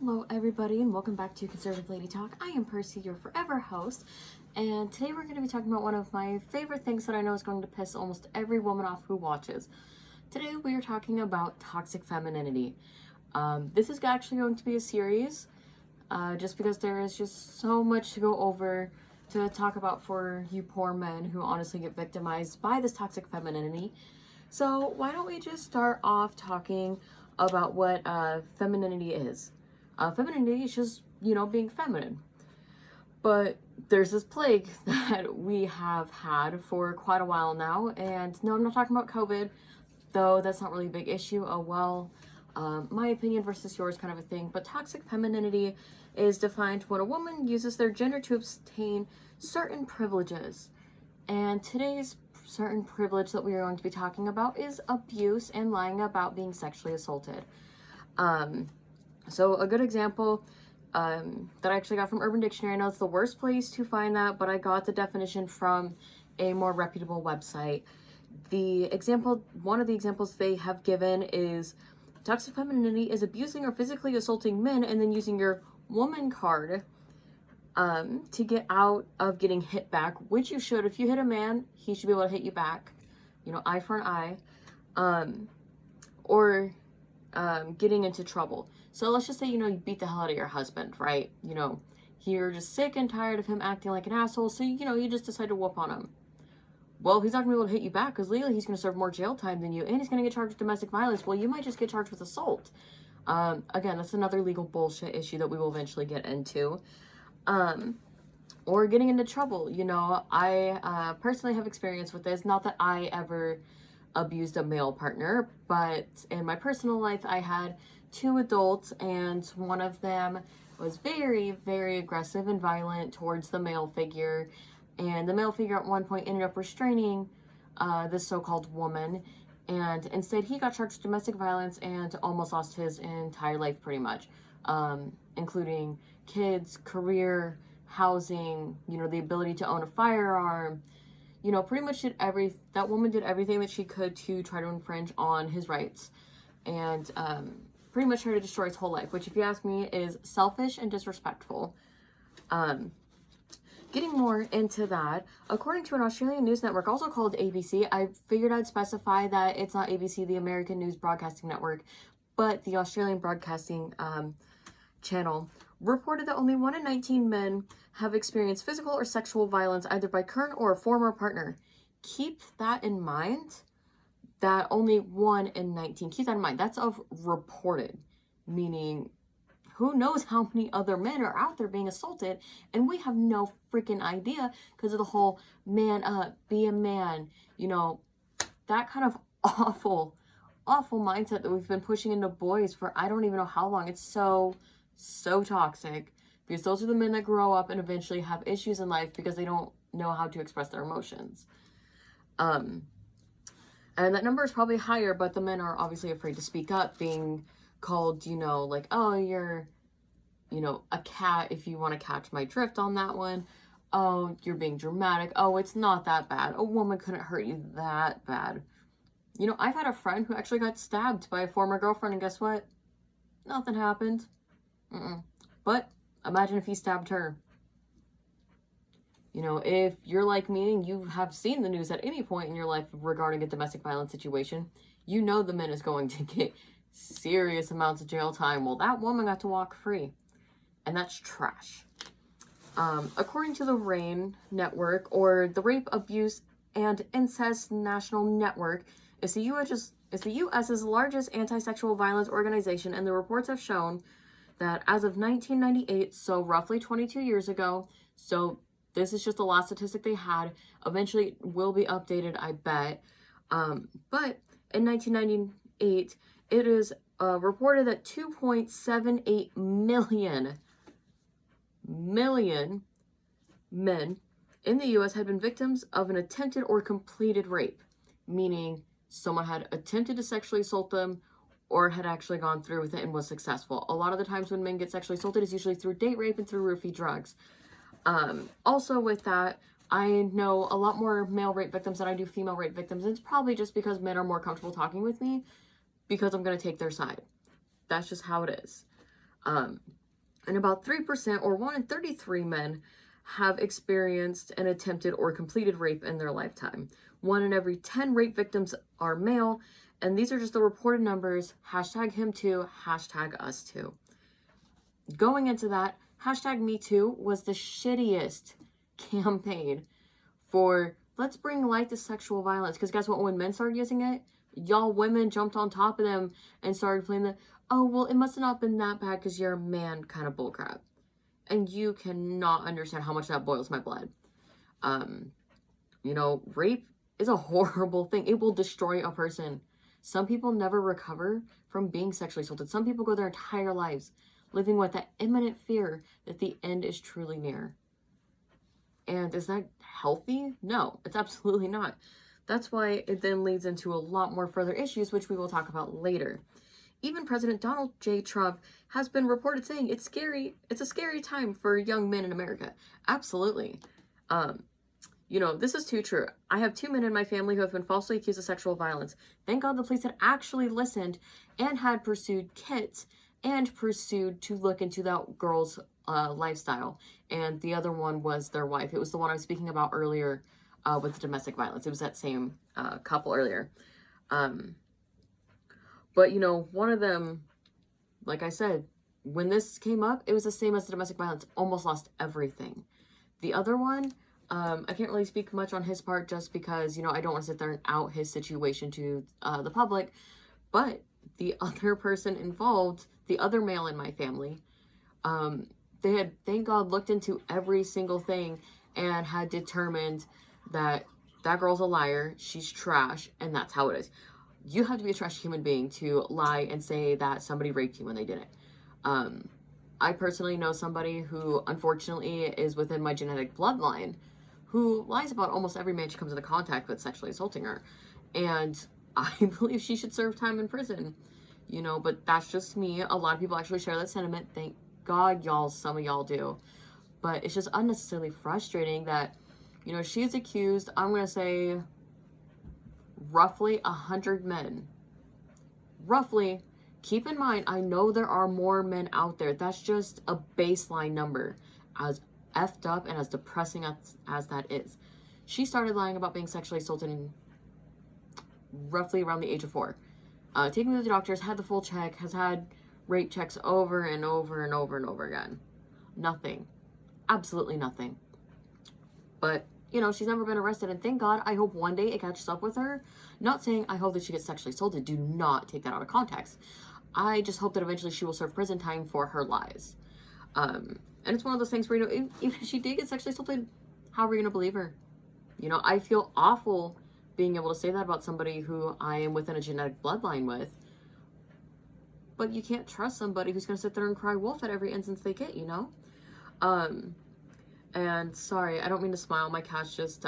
Hello everybody and welcome back to Conservative Lady Talk. I am Percy, your forever host, and today we're going to be talking about one of my favorite things that I know is going to piss almost every woman off who watches. Today we are talking about toxic femininity. This is actually going to be a series, just because there is just so much to go over to talk about for you poor men who honestly get victimized by this toxic femininity. So why don't we just start off talking about what femininity is. Femininity is just, being feminine. But there's this plague that we have had for quite a while now. And no, I'm not talking about COVID, though that's not really a big issue. My opinion versus yours kind of a thing. But toxic femininity is defined when a woman uses their gender to obtain certain privileges. And today's certain privilege that we are going to be talking about is abuse and lying about being sexually assaulted. So a good example that I actually got from Urban Dictionary. I know it's the worst place to find that, but I got the definition from a more reputable website. One of the examples they have given is toxic femininity is abusing or physically assaulting men and then using your woman card to get out of getting hit back, which you should. If you hit a man, he should be able to hit you back, eye for an eye, or getting into trouble. So let's just say, you beat the hell out of your husband, right? You're just sick and tired of him acting like an asshole, so, you just decide to whoop on him. Well, he's not going to be able to hit you back because legally he's going to serve more jail time than you, and he's going to get charged with domestic violence. Well, you might just get charged with assault. Again, that's another legal bullshit issue that we will eventually get into. Or getting into trouble. I personally have experience with this. Not that I ever abused a male partner, but in my personal life, I had two adults, and one of them was very, very aggressive and violent towards the male figure. And the male figure at one point ended up restraining this so-called woman, and instead he got charged with domestic violence and almost lost his entire life pretty much, including kids, career, housing, the ability to own a firearm. Pretty much that woman did everything that she could to try to infringe on his rights, and pretty much tried to destroy his whole life, which, if you ask me, is selfish and disrespectful. Getting more into that, according to an Australian news network, also called ABC, I figured I'd specify that it's not ABC, the American News Broadcasting Network, but the Australian Broadcasting Channel, reported that only 1 in 19 men have experienced physical or sexual violence either by current or a former partner. Keep that in mind, that only 1 in 19. Keep that in mind. That's of reported, meaning who knows how many other men are out there being assaulted, and we have no freaking idea because of the whole man up, be a man, that kind of awful mindset that we've been pushing into boys for I don't even know how long. It's so toxic, because those are the men that grow up and eventually have issues in life because they don't know how to express their emotions. And that number is probably higher, but the men are obviously afraid to speak up, being called, like, oh, you're, a cat, if you want to catch my drift on that one. Oh, you're being dramatic. Oh, it's not that bad. A woman couldn't hurt you that bad. I've had a friend who actually got stabbed by a former girlfriend, and guess what? Nothing happened. But imagine if he stabbed her. If you're like me and you have seen the news at any point in your life regarding a domestic violence situation, the man is going to get serious amounts of jail time. Well, that woman got to walk free, and that's trash. According to the RAIN network, or the Rape, Abuse, and Incest National Network, is the U.S.'s largest anti-sexual violence organization, and the reports have shown that as of 1998, so roughly 22 years ago, so this is just the last statistic they had, eventually it will be updated, I bet, but in 1998, it is reported that 2.78 million men in the U.S. had been victims of an attempted or completed rape, meaning someone had attempted to sexually assault them or had actually gone through with it and was successful. A lot of the times when men get sexually assaulted is usually through date rape and through roofie drugs. Also with that, I know a lot more male rape victims than I do female rape victims. And it's probably just because men are more comfortable talking with me because I'm going to take their side. That's just how it is. And about 3%, or 1 in 33 men, have experienced an attempted or completed rape in their lifetime. 1 in every 10 rape victims are male, and these are just the reported numbers. Hashtag him too, hashtag us too. Going into that, hashtag me too was the shittiest campaign for let's bring light to sexual violence. Because guess what? When men started using it, y'all women jumped on top of them and started playing the, oh, well, it must have not been that bad because you're a man kind of bullcrap. And you cannot understand how much that boils my blood. You know, rape is a horrible thing. It will destroy a person. Some people never recover from being sexually assaulted. Some people go their entire lives living with that imminent fear that the end is truly near. And is that healthy? No, it's absolutely not. That's why it then leads into a lot more further issues, which we will talk about later. Even President Donald J. Trump has been reported saying it's scary. It's a scary time for young men in America. Absolutely. You know, this is too true. I have 2 men in my family who have been falsely accused of sexual violence. Thank God the police had actually listened and had pursued Kit and pursued to look into that girl's lifestyle. And the other one was their wife. It was the one I was speaking about earlier with the domestic violence. It was that same couple earlier. But, you know, one of them, like I said, when this came up, it was the same as the domestic violence, almost lost everything. The other one, I can't really speak much on his part just because, you know, I don't want to sit there and out his situation to the public. But the other person involved, the other male in my family, they had, thank God, looked into every single thing and had determined that that girl's a liar, she's trash, and that's how it is. You have to be a trash human being to lie and say that somebody raped you when they didn't. I personally know somebody who, unfortunately, is within my genetic bloodline who lies about almost every man she comes into contact with sexually assaulting her. And I believe she should serve time in prison. You know, but that's just me. A lot of people actually share that sentiment. Thank God, y'all, some of y'all do. But it's just unnecessarily frustrating that, you know, she is accused, I'm going to say, roughly 100 men. Roughly. Keep in mind, I know there are more men out there. That's just a baseline number. As effed up and as depressing as that is. She started lying about being sexually assaulted in roughly around the age of 4. Taken me to the doctors, had the full check, has had rape checks over and over and over and over again. Nothing. Absolutely nothing. But, you know, she's never been arrested, and thank God, I hope one day it catches up with her. Not saying I hope that she gets sexually assaulted. Do not take that out of context. I just hope that eventually she will serve prison time for her lies. And it's one of those things where, you know, even if she did get sexually assaulted, how are we going to believe her? You know, I feel awful being able to say that about somebody who I am within a genetic bloodline with. But you can't trust somebody who's going to sit there and cry wolf at every instance they get, you know? And sorry, I don't mean to smile. My cat's just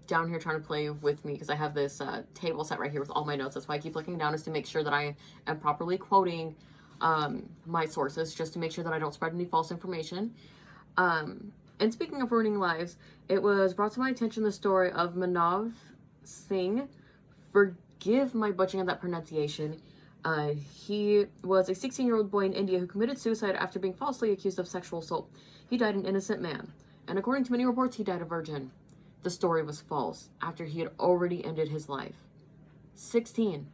down here trying to play with me because I have this table set right here with all my notes. That's why I keep looking down, is to make sure that I am properly quoting my sources, just to make sure that I don't spread any false information. And speaking of ruining lives, it was brought to my attention the story of Manoj Singh. Forgive my butchering of that pronunciation. He was a 16-year-old boy in India who committed suicide after being falsely accused of sexual assault. He died an innocent man, and according to many reports, he died a virgin. The story was false after he had already ended his life. 16.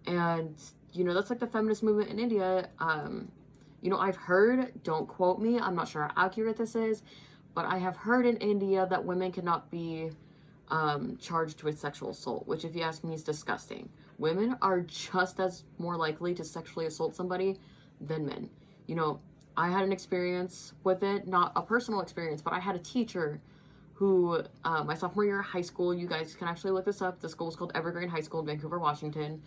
And, you know, that's like the feminist movement in India. You know, I've heard, don't quote me, I'm not sure how accurate this is, but I have heard in India that women cannot be charged with sexual assault, which, if you ask me, is disgusting. Women are just as more likely to sexually assault somebody than men. You know, I had an experience with it, not a personal experience, but I had a teacher who, my sophomore year of high school, you guys can actually look this up. The school is called Evergreen High School in Vancouver, Washington,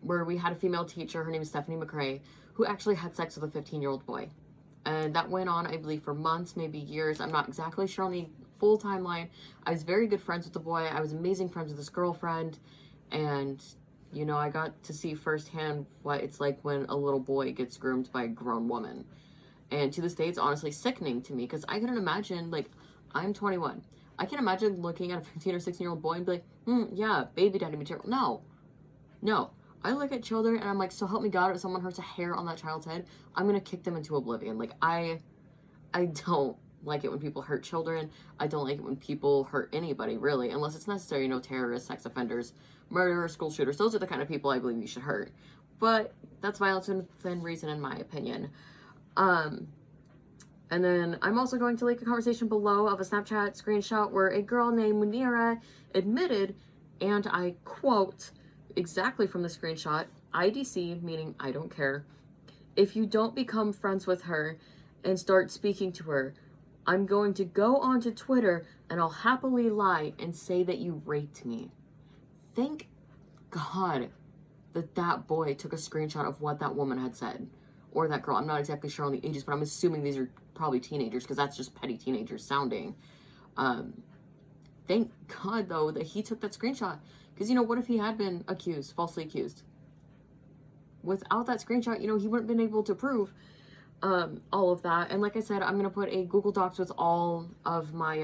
where we had a female teacher, her name is Stephanie McRae, who actually had sex with a 15-year-old boy. And that went on, I believe, for months, maybe years. I'm not exactly sure on the full timeline. I was very good friends with the boy. I was amazing friends with his girlfriend. And, you know, I got to see firsthand what it's like when a little boy gets groomed by a grown woman. And to this day, it's honestly sickening to me, because I couldn't imagine, like, I'm 21. I can't imagine looking at a 15 or 16-year-old boy and be like, yeah, baby daddy material. No. I look at children and I'm like, so help me God, if someone hurts a hair on that child's head, I'm gonna kick them into oblivion. Like, I don't like it when people hurt children. I don't like it when people hurt anybody, really, unless it's necessary. You know, terrorists, sex offenders, murderers, school shooters. Those are the kind of people I believe you should hurt. But that's violence within reason, in my opinion. And then I'm also going to link a conversation below of a Snapchat screenshot where a girl named Wendy Era admitted, and I quote exactly from the screenshot, IDC, meaning I don't care, if you don't become friends with her and start speaking to her, I'm going to go onto Twitter and I'll happily lie and say that you raped me. Thank God that that boy took a screenshot of what that woman had said. Or that girl. I'm not exactly sure on the ages, but I'm assuming these are probably teenagers because that's just petty teenagers sounding. Thank God, though, that he took that screenshot. Because, you know, what if he had been accused, falsely accused? Without that screenshot, you know, he wouldn't have been able to prove all of that. And like I said, I'm going to put a Google Docs with all of my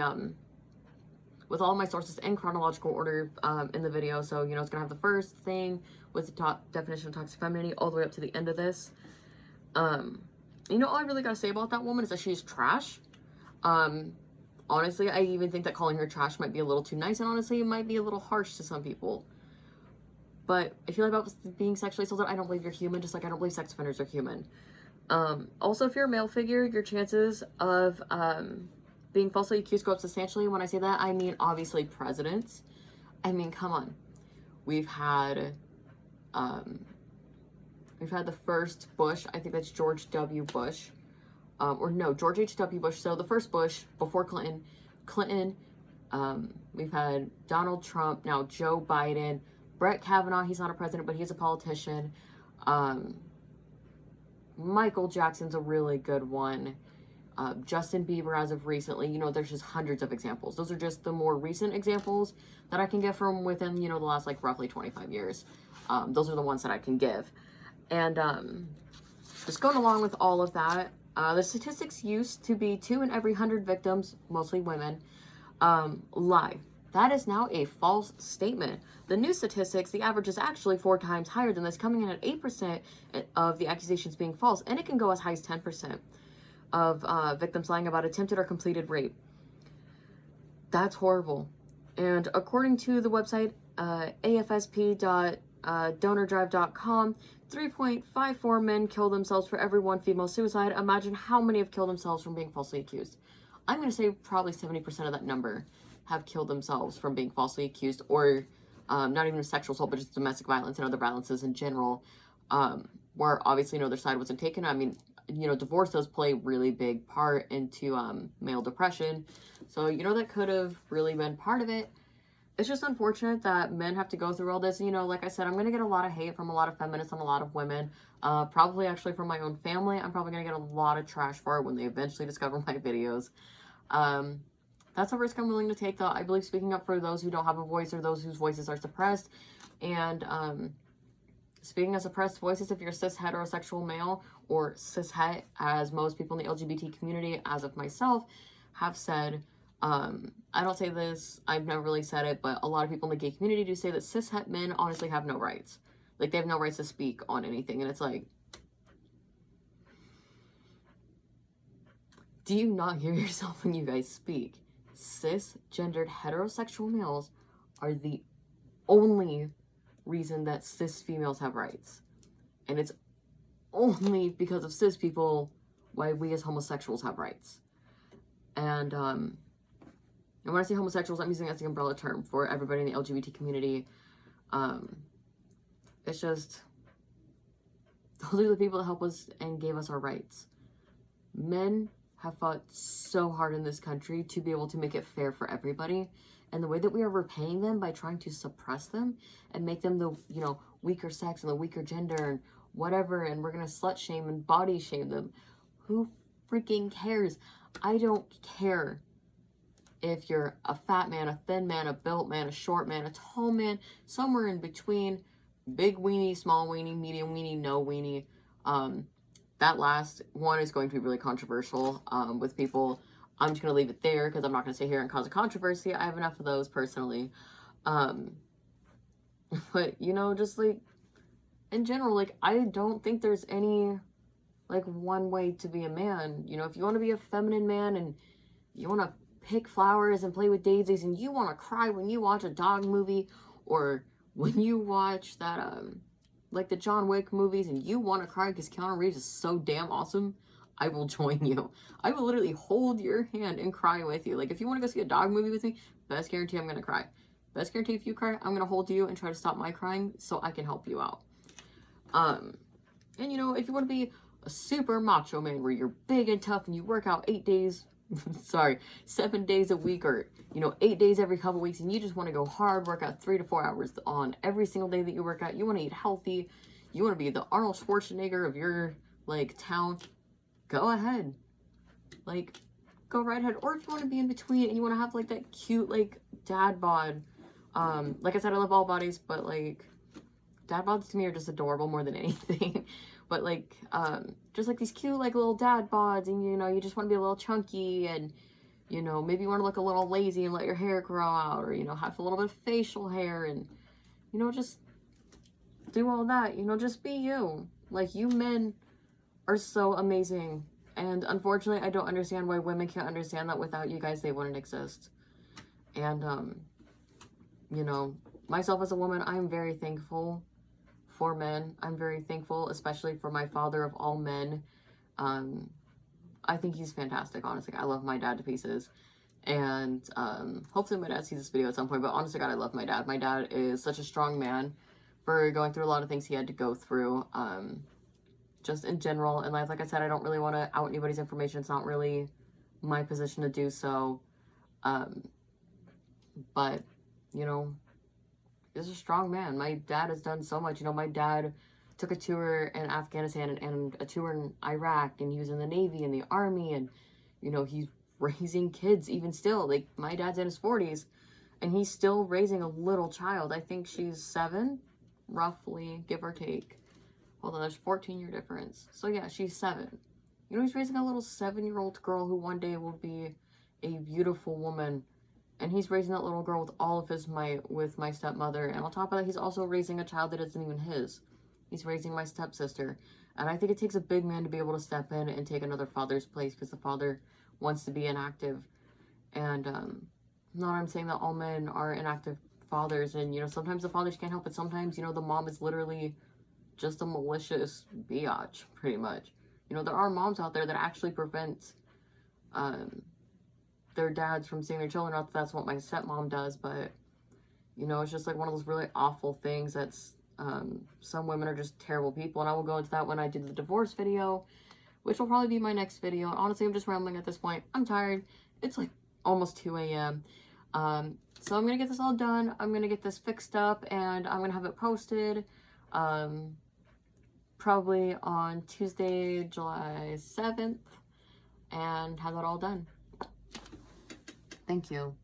sources in chronological order in the video. So, you know, it's going to have the first thing with the top definition of toxic femininity all the way up to the end of this. You know, all I really got to say about that woman is that she's trash. Honestly, I even think that calling her trash might be a little too nice, and honestly, it might be a little harsh to some people. But if you lie about being sexually assaulted, I don't believe you're human, just like I don't believe sex offenders are human. Also, if you're a male figure, your chances of being falsely accused go up substantially. When I say that, I mean obviously presidents. I mean, come on. We've had the first Bush. I think that's George W. Bush. Or no, George H.W. Bush. So the first Bush before Clinton. We've had Donald Trump, now Joe Biden, Brett Kavanaugh, he's not a president, but he's a politician. Michael Jackson's a really good one. Justin Bieber as of recently, you know, there's just hundreds of examples. Those are just the more recent examples that I can get from within, you know, the last like roughly 25 years. Those are the ones that I can give. And just going along with all of that, the statistics used to be 2 in every 100 victims, mostly women, lie. That is now a false statement. The new statistics, the average is actually 4 times higher than this, coming in at 8% of the accusations being false, and it can go as high as 10% of victims lying about attempted or completed rape. That's horrible. And according to the website afsp.donordrive.com, 3.54 men kill themselves for every 1 female suicide. Imagine how many have killed themselves from being falsely accused. I'm going to say probably 70% of that number have killed themselves from being falsely accused, or not even sexual assault, but just domestic violence and other violences in general, where obviously no, their side wasn't taken. I mean, you know, divorce does play a really big part into male depression. So, you know, that could have really been part of it. It's just unfortunate that men have to go through all this. You know, like I said, I'm going to get a lot of hate from a lot of feminists and a lot of women. Probably actually from my own family. I'm probably going to get a lot of trash for it when they eventually discover my videos. That's a risk I'm willing to take, though. I believe speaking up for those who don't have a voice or those whose voices are suppressed. And speaking of suppressed voices, if you're a cis heterosexual male, or cis het, as most people in the LGBT community, as of myself, have said, I don't say this, I've never really said it, but a lot of people in the gay community do say that cis het men honestly have no rights. Like, they have no rights to speak on anything. And it's like, do you not hear yourself when you guys speak? Cisgendered heterosexual males are the only reason that cis females have rights. And it's only because of cis people why we as homosexuals have rights. And when I say homosexuals, I'm using that as the umbrella term for everybody in the LGBT community. It's just, those are the people that help us and gave us our rights. Men have fought so hard in this country to be able to make it fair for everybody. And the way that we are repaying them by trying to suppress them and make them the, you know, weaker sex and the weaker gender and whatever, and we're going to slut shame and body shame them. Who freaking cares? I don't care if you're a fat man, a thin man, a built man, a short man, a tall man, somewhere in between, big weenie, small weenie, medium weenie, no weenie. That last one is going to be really controversial with people. I'm just going to leave it there because I'm not going to sit here and cause a controversy. I have enough of those personally. But, you know, just like, in general, like, I don't think there's any, like, one way to be a man. You know, if you want to be a feminine man and you want to pick flowers and play with daisies and you want to cry when you watch a dog movie, or when you watch that, like the John Wick movies, and you want to cry because Keanu Reeves is so damn awesome, I will join you. I will literally hold your hand and cry with you. Like, if you want to go see a dog movie with me, best guarantee I'm going to cry. Best guarantee if you cry, I'm going to hold you and try to stop my crying so I can help you out. And you know, if you want to be a super macho man where you're big and tough and you work out 8 days, sorry, 7 days a week, or, you know, 8 days every couple weeks, and you just want to go hard, work out 3 to 4 hours on every single day that you work out, you want to eat healthy, you want to be the Arnold Schwarzenegger of your, like, town, go ahead. Like, go right ahead. Or if you want to be in between and you want to have, like, that cute, like, dad bod, like I said, I love all bodies, but, like, dad bods to me are just adorable more than anything. But, like, just like these cute, like, little dad bods, and, you know, you just want to be a little chunky, and, you know, maybe you want to look a little lazy and let your hair grow out, or, you know, have a little bit of facial hair, and, you know, just do all that. You know, just be you. Like, you men are so amazing, and unfortunately, I don't understand why women can't understand that. Without you guys, they wouldn't exist. And, you know, myself as a woman, I'm very thankful for men. I'm very thankful, especially for my father of all men. I think he's fantastic, honestly. I love my dad to pieces. And hopefully my dad sees this video at some point, but honestly, God, I love my dad. My dad is such a strong man for going through a lot of things he had to go through, just in general in life. Like I said, I don't really want to out anybody's information. It's not really my position to do so. But, you know, he's a strong man. My dad has done so much. You know, my dad took a tour in Afghanistan and a tour in Iraq, and he was in the Navy and the Army, and, you know, he's raising kids even still. Like, my dad's in his 40s, and he's still raising a little child. I think she's 7, roughly, give or take. Hold on, there's 14-year difference. So, yeah, she's 7. You know, he's raising a little 7-year-old girl who one day will be a beautiful woman. And he's raising that little girl with all of his might with my stepmother. And on top of that, he's also raising a child that isn't even his. He's raising my stepsister. And I think it takes a big man to be able to step in and take another father's place, because the father wants to be inactive. And not I'm saying that all men are inactive fathers. And, you know, sometimes the fathers can't help it. Sometimes, you know, the mom is literally just a malicious biatch, pretty much. You know, there are moms out there that actually prevent their dads from seeing their children. Not that that's what my stepmom does, but, you know, it's just like one of those really awful things that's, some women are just terrible people, and I will go into that when I do the divorce video, which will probably be my next video. Honestly, I'm just rambling at this point. I'm tired. It's like almost 2 a.m. So I'm gonna get this all done. I'm gonna get this fixed up, and I'm gonna have it posted, probably on Tuesday, July 7th, and have that all done. Thank you.